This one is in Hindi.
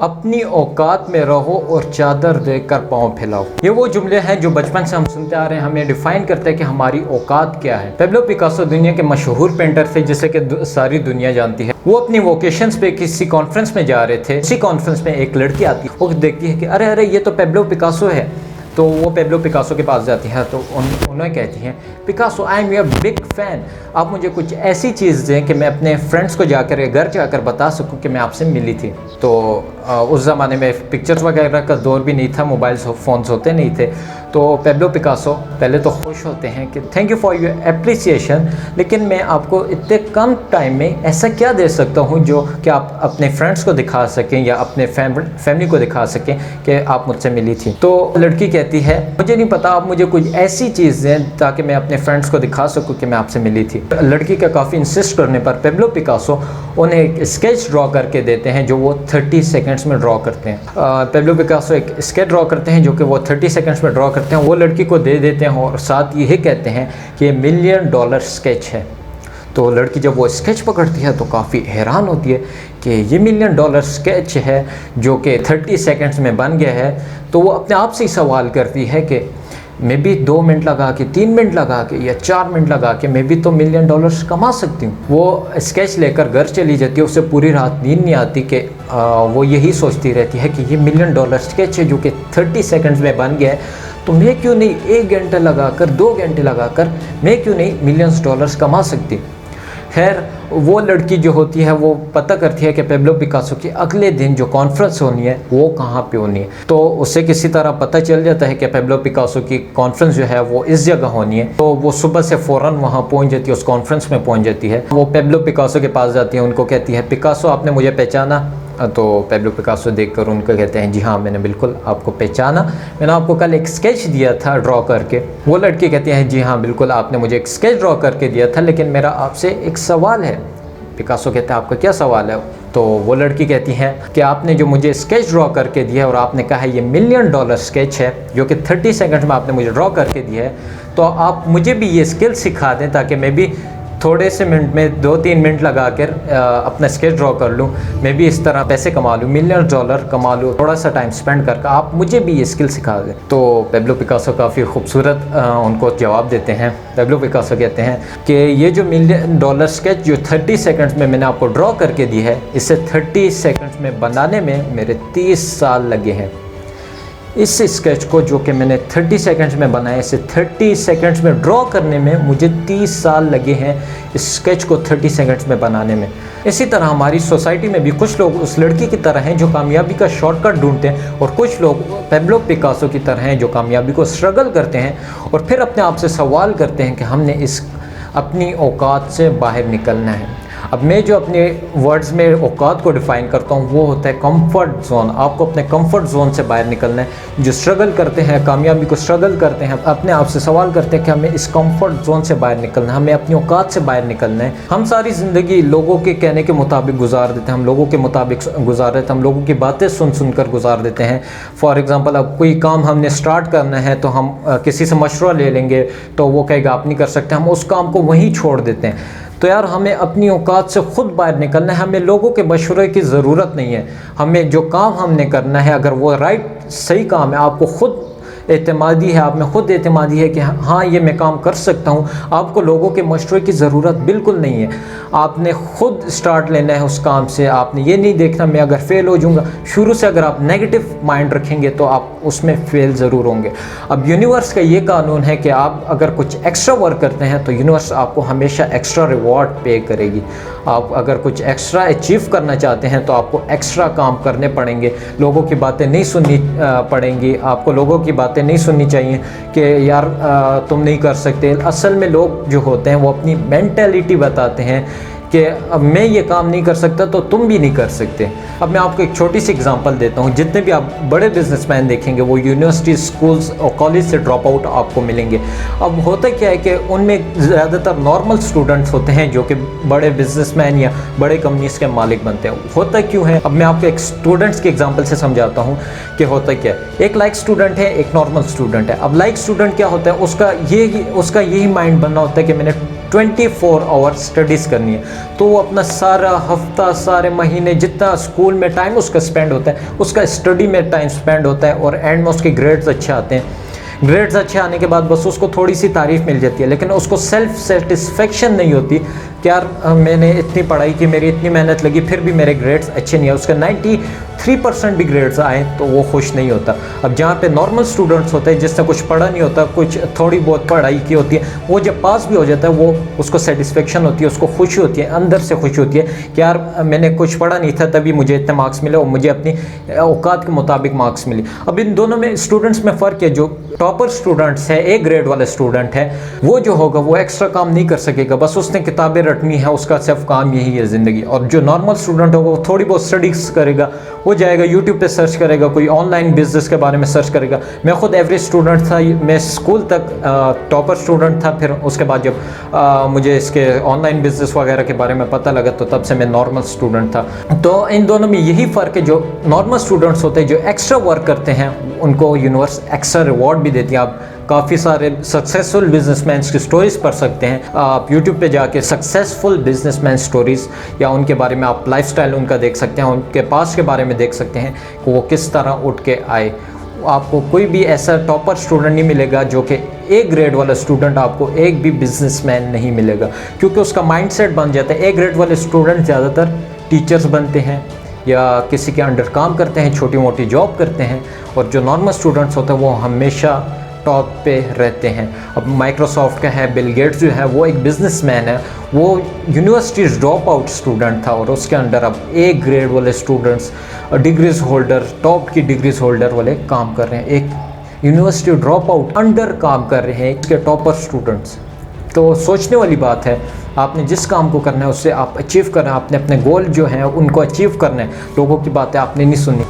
अपनी औकात में रहो और चादर देकर पाँव फैलाओ। ये वो जुमले हैं जो बचपन से हम सुनते आ रहे हैं। हमें डिफाइन करते हैं कि हमारी औकात क्या है। पेब्लो पिकासो दुनिया के मशहूर पेंटर थे जिसे कि सारी दुनिया जानती है। वो अपनी वोकेशंस पे किसी कॉन्फ्रेंस में जा रहे थे। उसी कॉन्फ्रेंस में एक लड़की आती है, वो देखती है कि अरे अरे ये तो पेब्लो पिकासो है। तो वो पेब्लो पिकासो के पास जाती है तो उन्हें कहती हैं, Picasso I am your big fan, आप मुझे कुछ ऐसी चीज़ दें कि मैं अपने फ्रेंड्स को जाकर घर जाकर बता सकूं कि मैं आपसे मिली थी। तो उस ज़माने में पिक्चर्स वगैरह का दौर भी नहीं था, मोबाइल्स फ़ोन्स होते नहीं थे। तो पेब्लो पिकासो पहले तो खुश होते हैं कि thank you for your appreciation, लेकिन मैं आपको इतने कम टाइम में ऐसा क्या दे सकता हूँ जो कि आप अपने फ्रेंड्स को दिखा सकें या अपने फैमिली को दिखा सकें कि आप मुझसे मिली थी। तो लड़की कहती है, मुझे नहीं पता, आप मुझे कुछ ऐसी चीज़ दें ताकि मैं अपने फ्रेंड्स को दिखा सकूं कि मैं आपसे मिली थी। लड़की का काफ़ी इंसिस्ट करने पर पेब्लो पिकासो उन्हें एक स्केच ड्रॉ करके देते हैं जो वो 30 सेकंड्स में ड्रॉ करते हैं। पेब्लो पिकासो एक स्केच ड्रॉ करते हैं जो कि वो 30 सेकंड्स में ड्रॉ करते हैं। वो लड़की को दे देते हैं और साथ यही कहते हैं कि ये $1 मिलियन स्केच है। तो लड़की जब वो स्केच पकड़ती है तो काफ़ी हैरान होती है कि ये $1 मिलियन स्केच है जो कि 30 सेकंड्स में बन गया है। तो वो अपने आप से ही सवाल करती है कि मैं भी 2 मिनट लगा के, 3 मिनट लगा के या 4 मिनट लगा के मैं भी तो $1 मिलियन कमा सकती हूँ। वो स्केच लेकर घर चली जाती है। उसे पूरी रात नींद नहीं आती कि वो यही सोचती रहती है कि ये $1 मिलियन स्केच है जो कि 30 सेकंड्स में बन गया है। तो मैं क्यों नहीं 1 घंटा लगाकर, 2 घंटे लगाकर मैं क्यों नहीं $1 मिलियन कमा सकती। खैर वो लड़की जो होती है वो पता करती है कि पेब्लो पिकासो की अगले दिन जो कॉन्फ्रेंस होनी है वो कहाँ पे होनी है। तो उससे किसी तरह पता चल जाता है कि पेब्लो पिकासो की कॉन्फ्रेंस जो है वो इस जगह होनी है। तो वो सुबह से फ़ौरन वहाँ पहुँच जाती है, उस कॉन्फ्रेंस में पहुँच जाती है। वो पेब्लो पिकासो के पास जाती है, उनको कहती है, पिकासो आपने मुझे पहचाना। तो पेब्लो पिकासो देखकर उनको कहते हैं, जी हाँ मैंने बिल्कुल आपको पहचाना, मैंने आपको कल एक स्केच दिया था ड्रॉ करके। वो लड़की कहती है, जी हाँ बिल्कुल आपने मुझे एक स्केच ड्रॉ करके दिया था, लेकिन मेरा आपसे एक सवाल है। पिकासो कहता है, आपका क्या सवाल है। तो वो लड़की कहती है कि आपने जो मुझे स्केच ड्रॉ करके दिया है और आपने कहा है ये $1 मिलियन स्केच है जो कि 30 सेकंड में आपने मुझे ड्रॉ करके दिया है, तो आप मुझे भी ये स्किल सिखा दें ताकि मैं भी थोड़े से मिनट में 2-3 मिनट लगा कर अपना स्केच ड्रॉ कर लूँ, मैं भी इस तरह पैसे कमा लूँ, $1 मिलियन कमा लूँ, थोड़ा सा टाइम स्पेंड करके आप मुझे भी ये स्किल सिखा दें। तो पेब्लो पिकासो काफ़ी खूबसूरत उनको जवाब देते हैं। पेब्लो पिकासो कहते हैं कि ये जो $1 मिलियन स्केच जो 30 सेकंड्स में मैंने आपको ड्रॉ करके दी है, इसे 30 सेकंड्स में बनाने में मेरे 30 साल लगे हैं। इस स्केच को जो कि मैंने 30 सेकंड्स में बनाया, इसे 30 सेकंड्स में ड्रॉ करने में मुझे 30 साल लगे हैं, इस स्केच को 30 सेकंड्स में बनाने में। इसी तरह हमारी सोसाइटी में भी कुछ लोग उस लड़की की तरह हैं जो कामयाबी का शॉर्टकट ढूंढते हैं, और कुछ लोग पेब्लो पिकासो की तरह हैं जो कामयाबी को स्ट्रगल करते हैं और फिर अपने आप से सवाल करते हैं कि हमने अपनी औकात से बाहर निकलना है। अब मैं जो अपने वर्ड्स में औकात को डिफ़ाइन करता हूँ वो होता है कंफर्ट जोन। आपको अपने कंफर्ट जोन से बाहर निकलना है। जो स्ट्रगल करते हैं, कामयाबी को स्ट्रगल करते हैं, अपने आप से सवाल करते हैं कि हमें इस कंफर्ट जोन से बाहर निकलना है, हमें अपनी औकात से बाहर निकलना है। हम सारी ज़िंदगी लोगों के कहने के मुताबिक गुजार देते हैं, हम लोगों के मुताबिक गुजार देते हैं, हम लोगों की बातें सुन कर गुजार देते हैं। फॉर एग्ज़ाम्पल, अब कोई काम हमने स्टार्ट करना है तो हम किसी से मशवरा ले लेंगे तो वो कहेगा आप नहीं कर सकते, हम उस काम को वहीं छोड़ देते हैं। तो यार हमें अपनी औकात से ख़ुद बाहर निकलना है, हमें लोगों के मशवरे की ज़रूरत नहीं है। हमें जो काम हमने करना है, अगर वो सही काम है, आपको ख़ुद एतमादी है, आप में ख़ुद एतमादी है कि हाँ ये मैं काम कर सकता हूँ, आपको लोगों के मशवरे की ज़रूरत बिल्कुल नहीं है। आपने ख़ुद स्टार्ट लेना है उस काम से। आपने ये नहीं देखना मैं अगर फ़ेल हो जाऊँगा। शुरू से अगर आप नेगेटिव माइंड रखेंगे तो आप उसमें फ़ेल ज़रूर होंगे। अब यूनिवर्स का ये कानून है कि आप अगर कुछ एक्स्ट्रा वर्क करते हैं तो यूनिवर्स आपको हमेशा एक्स्ट्रा रिवॉर्ड पे करेगी। आप अगर कुछ एक्स्ट्रा अचीव करना चाहते हैं तो आपको एक्स्ट्रा काम करने पड़ेंगे, लोगों की बातें नहीं सुननी पड़ेंगी। आपको लोगों की बातें नहीं सुननी चाहिए कि यार तुम नहीं कर सकते। असल में लोग जो होते हैं वो अपनी मेंटालिटी बताते हैं कि अब मैं ये काम नहीं कर सकता तो तुम भी नहीं कर सकते। अब मैं आपको एक छोटी सी एग्जांपल देता हूँ। जितने भी आप बड़े बिजनेसमैन देखेंगे वो यूनिवर्सिटी, स्कूल्स और कॉलेज से ड्रॉप आउट आपको मिलेंगे। अब होता क्या है कि उनमें ज़्यादातर नॉर्मल स्टूडेंट्स होते हैं जो कि बड़े बिजनेसमैन या बड़े कंपनीज़ के मालिक बनते हैं। होता क्यों है, अब मैं आपको एक स्टूडेंट्स के एग्जाम्पल से समझाता हूँ कि होता क्या है। एक लाइक स्टूडेंट है, एक नॉर्मल स्टूडेंट है। अब लाइक स्टूडेंट क्या होता है, उसका यही माइंड बनना होता है कि मैंने 24 आवर स्टडीज़ करनी है। तो वो अपना सारा हफ्ता, सारे महीने, जितना स्कूल में टाइम उसका स्पेंड होता है, उसका स्टडी में टाइम स्पेंड होता है, और एंड में उसके ग्रेड्स अच्छे आते हैं। ग्रेड्स अच्छे आने के बाद बस उसको थोड़ी सी तारीफ़ मिल जाती है, लेकिन उसको सेल्फ सेटिस्फेक्शन नहीं होती कि यार मैंने इतनी पढ़ाई की, मेरी इतनी मेहनत लगी, फिर भी मेरे ग्रेड्स अच्छे नहीं आए। उसका 93% भी ग्रेड्स आए तो वो खुश नहीं होता। अब जहाँ पे नॉर्मल स्टूडेंट्स होते हैं, जिसने कुछ पढ़ा नहीं होता, कुछ थोड़ी बहुत पढ़ाई की होती है, वो जब पास भी हो जाता है, वो उसको सेटिस्फेक्शन होती है, उसको खुशी होती है, अंदर से खुशी होती है कि यार मैंने कुछ पढ़ा नहीं था तभी मुझे इतने मार्क्स मिले और मुझे अपनी औकात के मुताबिक मार्क्स मिले। अब इन दोनों में स्टूडेंट्स में फ़र्क है। जो टॉपर स्टूडेंट्स है, ए ग्रेड वाला स्टूडेंट है, वो जो होगा वो एक्स्ट्रा काम नहीं कर सकेगा, बस उसने किताबें रटनी है, उसका सिर्फ काम यही है ज़िंदगी। और जो नॉर्मल स्टूडेंट होगा वो थोड़ी बहुत स्टडीज़ करेगा, वो जाएगा यूट्यूब पे सर्च करेगा, कोई ऑनलाइन बिजनेस के बारे में सर्च करेगा। मैं खुद एवरेज स्टूडेंट था, मैं स्कूल तक टॉपर स्टूडेंट था, फिर उसके बाद जब मुझे इसके ऑनलाइन बिजनेस वगैरह के बारे में पता लगा तो तब से मैं नॉर्मल स्टूडेंट था। तो इन दोनों में यही फ़र्क है। जो नॉर्मल स्टूडेंट्स होते हैं, जो एक्स्ट्रा वर्क करते हैं, उनको यूनिवर्स एक्स्ट्रा रिवॉर्ड भी देती है। आप काफ़ी सारे सक्सेसफुल बिजनेसमैन की स्टोरीज़ पढ़ सकते हैं। आप यूट्यूब पे जाके सक्सेसफुल बिजनेसमैन स्टोरीज़ या उनके बारे में आप लाइफस्टाइल उनका देख सकते हैं, उनके पास के बारे में देख सकते हैं कि वो किस तरह उठ के आए। आपको कोई भी ऐसा टॉपर स्टूडेंट नहीं मिलेगा जो कि ए ग्रेड वाला स्टूडेंट, आपको एक भी बिजनेसमैन नहीं मिलेगा, क्योंकि उसका माइंडसेट बन जाता है। ए ग्रेड वाले स्टूडेंट ज़्यादातर टीचर्स बनते हैं या किसी के अंडर काम करते हैं, छोटी मोटी जॉब करते हैं, और जो नॉर्मल स्टूडेंट्स होते हैं वो हमेशा टॉप पे रहते हैं। अब माइक्रोसॉफ्ट का है, बिल गेट्स जो है वो एक बिजनेसमैन है, वो यूनिवर्सिटी ड्रॉप आउट स्टूडेंट था, और उसके अंडर अब ए ग्रेड वाले स्टूडेंट्स, डिग्रीज होल्डर, टॉप की डिग्रीज होल्डर वाले काम कर रहे हैं। एक यूनिवर्सिटी ड्रॉप आउट अंडर काम कर रहे हैं इसके टॉपर स्टूडेंट्स। तो सोचने वाली बात है, आपने जिस काम को करना है उससे आप अचीव करना है, आपने अपने गोल जो हैं उनको अचीव करना है। लोगों की बातें आपने नहीं सुननी।